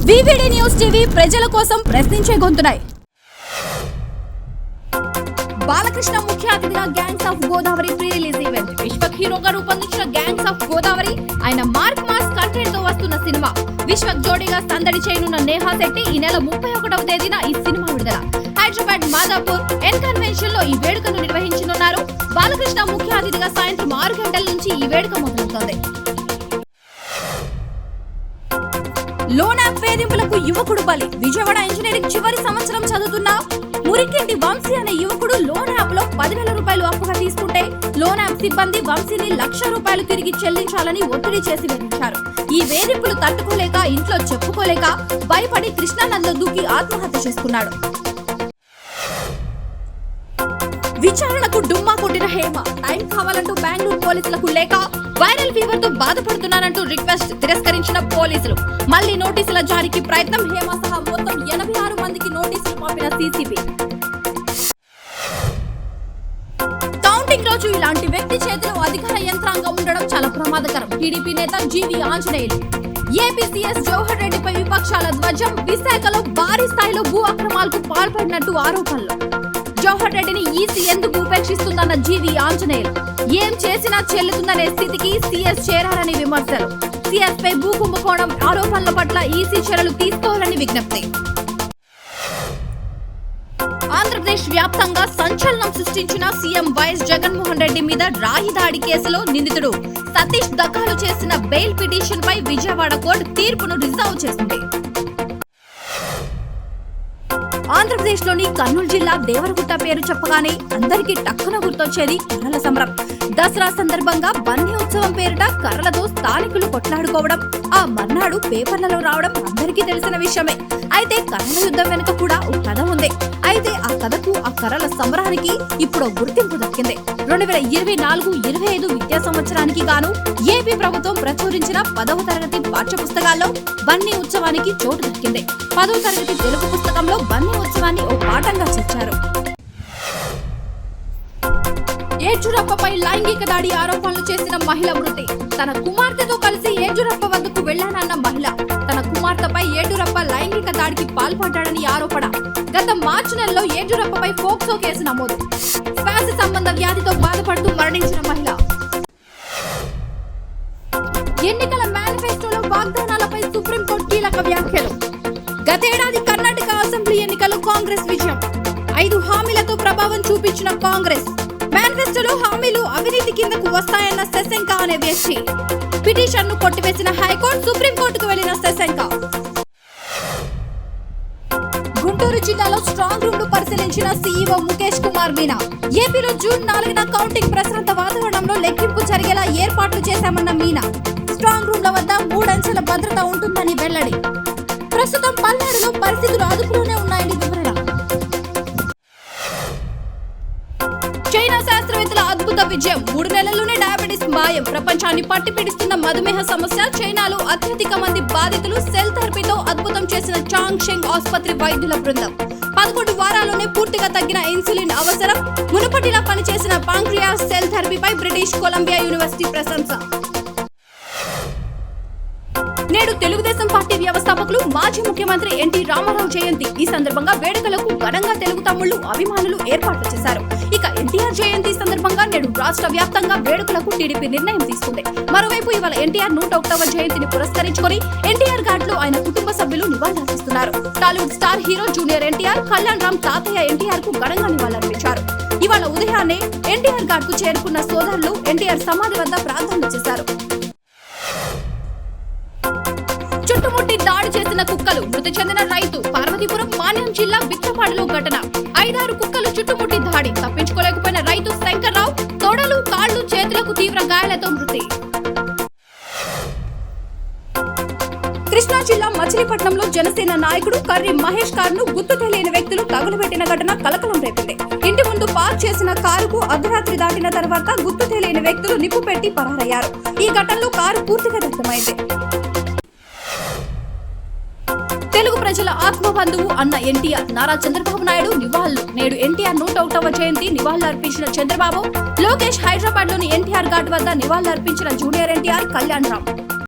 VVD news TV ప్రజల కోసం ప్రశ్నించే గొంతునాయి. బాలకృష్ణ ముఖ్య అతిథిగా gangs of Godavari pre release event. Vishwak హీరోగా రూపొందించిన గ్యాంగ్స్ ఆఫ్ గోదావరి ఆయన మార్క్ మాస్ కంటెంట్ తో వస్తున్న సినిమా. విశ్వక్ జోడీగా సందడి చేయనున్న నేహా శెట్టి ఈ నెల 31వ తేదీన ఈ సినిమా విడుదల. హైదరాబాద్ మాదాపూర్ ఎన్ కన్వెన్షన్ లో ఈ వేడుకను నిర్వహించనున్నారు. బాలకృష్ణ ముఖ్య అతిథిగా సాయంత్రం 6 గంటల నుంచి ఈ వేడుక మొదలవుతోంది. లోన్ యాప్ వేధింపులకు యువకుడు బలి. విజయవాడ ఇంజనీరింగ్ చివరి సంవత్సరం చదువుతున్న మురికింటి వంశీ అనే యువకుడు లోన్ యాప్ లో 10,000 రూపాయలు అప్పుగా తీసుకుంటే లోన్ యాప్ సిబ్బంది వంశీని ₹1,00,000 తిరిగి చెల్లించాలని ఒత్తిడి చేసి వేధించారు. ఈ వేధింపులు తట్టుకోలేక ఇంట్లో చెప్పుకోలేక భయపడి కృష్ణానదిలో దూకి ఆత్మహత్య చేసుకున్నాడు. విచారణకు డుమ్మా కొట్టిన హేమ. టైం కావాలంటూ బెంగళూరు పోలీసులకు లేక వైరల్ ఫీవర్ తో బాధపడుతున్నానంటూ రిక్వెస్ట్ తిరస్కరించిన పోలీసులు. మళ్లీ నోటీసుల జారీకి ప్రయత్నం. హేమ సహా మొత్తం 86 మందికి నోటీసులు పంపిన సీసీబీ. కౌంటింగ్ రోజు ఇలాంటి వ్యక్తి చేతిలో అధికార యంత్రాంగం ఉండడం చాలా ప్రమాదకరం. టీడీపీ నేత GV Anjaneyulu. AP CS Jawahar రెడ్డిపై విపక్షాల ధ్వజం. విశాఖలో భారీ స్థాయిలో భూ అక్రమాలకు పాల్పడినట్టు ఆరోపణలు. జవహర్ రెడ్డిని ఈసీ ఎందుకు ఉపేక్షిస్తుందన్న జీవీ ఆంజనేయులు. ఏం చేసినా చెల్లుతుందనే స్థితికి సీఎస్ చేరారని విమర్శలు. సీఎస్ పై భూ కుంభకోణం ఆరోపణల పట్ల ఈసీ చర్యలు తీసుకోవాలని విజ్ఞప్తి. ఆంధ్రప్రదేశ్ వ్యాప్తంగా సంచలనం సృష్టించిన సీఎం వైఎస్ జగన్మోహన్ రెడ్డి మీద రాయి దాడి కేసులో నిందితుడు సతీష్ దాఖలు చేసిన బెయిల్ పిటిషన్ పై విజయవాడ కోర్టు తీర్పును రిజర్వ్ చేసింది. ఆంధ్రప్రదేశ్ లోని కర్నూలు జిల్లా దేవరగుట్ట పేరు చెప్పగానే అందరికీ టక్కున గుర్తొచ్చేది కర్రల సమరం. దసరా సందర్భంగా బన్నీ ఉత్సవం పేరిట కర్రలతో స్థానికులు కొట్లాడుకోవడం, ఆ మర్నాడు పేపర్లలో రావడం అందరికీ తెలిసిన విషయమే. అయితే కర్రల యుద్ధం వెనుక కూడా ఒక కథ ఉంది. అయితే ఆ కథకు, ఆ కర్రల సమరానికి ఇప్పుడు గుర్తింపు దక్కింది. 2024-25 విద్యా సంవత్సరానికి గాను ఏపీ ప్రభుత్వం ప్రచురించిన 10వ తరగతి పాఠ్య పుస్తకాల్లో బన్నీ ఉత్సవానికి చోటు దక్కింది. 10వ తరగతి తెలుగు పుస్తకంలో బన్నీ ఉత్సవాన్ని ఓ పాఠంగా చేర్చారు. ఏజురప్పపై లైంగిక దాడి ఆరోపణలు చేసిన మహిళ మృతి. తన కుమార్తెతో కలిసి ఏజురప్ప వద్దకు వెళ్లానన్న మహిళ. తన కుమార్తెపై ఏజురప్ప లైంగిక దాడికి పాల్పడ్డాడని ఆరోపణ. గత మార్చి నెలలో ఏజురప్పపై పోక్సో కేసు నమోదు. శ్వాస సంబంధ వ్యాధితో బాధపడుతూ మరణించిన మహిళ. ఎన్నికల మేనిఫెస్టోలో వాగ్దానాలపై సుప్రీంకోర్టు కీలక వ్యాఖ్యలు. గతేడాది కర్ణాటక అసెంబ్లీ ఎన్నికల్లో కాంగ్రెస్ విజయం. 5 హామీలతో ప్రభావం చూపించిన కాంగ్రెస్. మేనిఫెస్టోలో హామీలు అవినీతి కిందకు వస్తాయన్న శశంక అనే వ్యక్తి. పిటిషన్ ను కొట్టివేసిన హైకోర్టు. సుప్రీంకోర్టుకు వెళ్లిన శశంక. గుంటూరు జిల్లాలో స్ట్రాంగ్ రూమ్ ను పరిశీలించిన సీఈఓ ముఖేష్ కుమార్ మీనా. ఏపీలో జూన్ 4న కౌంటింగ్ ప్రశాంత వాతావరణంలో లెక్కింపు జరిగేలా ఏర్పాట్లు చేశామన్న మీనా. స్ట్రాంగ్ రూమ్ల వద్ద 3 అంచెల భద్రత ఉంటుందని వెల్లడి. ప్రస్తుతం పల్నాడులో పరిస్థితులు అదుపులోనే ఉన్నాయని వివరణ. చైనా శాస్త్రవేత్తల అద్భుత విజయం. 3 నెలల్లోనే డయాబెటిస్ మాయం. ప్రపంచాన్ని పట్టిపిడిస్తున్న మధుమేహ సమస్య. చైనాలో అత్యధిక మంది బాధితులు. సెల్ థెరపీతో అద్భుతం చేసిన చాంగ్ షెంగ్ ఆసుపత్రి వైద్యుల బృందం. 11 వారాల్లోనే పూర్తిగా తగ్గిన ఇన్సులిన్ అవసరం. మునుపటిలా పనిచేసిన పాంక్రియాస్ సెల్ థెరపీపై బ్రిటిష్ కొలంబియా యూనివర్సిటీ ప్రశంస. నేడు తెలుగుదేశం పార్టీ వ్యవస్థాపకులు మాజీ ముఖ్యమంత్రి ఎన్టీ రామారావు జయంతి. ఈ సందర్భంగా వేడుకలకు ఘనంగా తెలుగు తమ్ముళ్లు, అభిమానులు ఏర్పాట్లు చేశారు. ఇక ఎన్టీఆర్ జయంతి సందర్భంగా నేడు రాష్ట్ర వ్యాప్తంగా వేడుకలకు టీడీపీ నిర్ణయం తీసుకుంది. మరోవైపు ఇవాళ ఎన్టీఆర్ 101వ జయంతిని పురస్కరించుకొని ఎన్టీఆర్ ఘాట్ లో ఆయన కుటుంబ సభ్యులు నివాళులర్పిస్తున్నారు. Tollywood star hero junior NTR, Kalyan Ram తాతయ్య ఎన్టీఆర్ కు ఘనంగా నివాళులర్పించారు. ఇవాళ ఉదయాన్నే ఎన్టీఆర్ ఘాట్ కు చేరుకున్న సోదరులు ఎన్టీఆర్ సమాధి వద్ద ప్రార్థనలు చేశారు. చుట్టుముట్టి దాడి చేసిన కుక్కలు. మృతి చెందిన రైతు. పార్వతీపురం మాన్యం జిల్లా బిక్కపాడులో ఘటన. 5-6 కుక్కలు చుట్టుముట్టి దాడి. తప్పించుకోలేకపోయిన రైతు శంకర్రావు తొడలు, కాళ్లు, చేతులకు తీవ్ర గాయాలతో మృతి. కృష్ణా జిల్లా మచిలీపట్నంలో జనసేన నాయకుడు కర్రి మహేష్ కారును గుర్తు తెలియని వ్యక్తులు తగులబెట్టిన ఘటన కలకలం రేపింది. ఇంటి ముందు పార్క్ చేసిన కారుకు అర్ధరాత్రి దాటిన తర్వాత గుర్తు తెలియని వ్యక్తులు నిప్పు పెట్టి పరారయ్యారు. ఈ ఘటనలో కారు పూర్తిగా దగ్ధమైంది. తెలుగు ప్రజల ఆత్మబంధువు అన్న ఎన్టీఆర్. నారా చంద్రబాబు నాయుడు నివాళులు. నేడు ఎన్టీఆర్ 101వ జయంతి. నివాళులు అర్పించిన చంద్రబాబు. లోకేష్ హైదరాబాద్ లోని ఎన్టీఆర్ ఘాట్ వద్ద నివాళులు అర్పించిన జూనియర్ ఎన్టీఆర్, కళ్యాణ్ రామ్.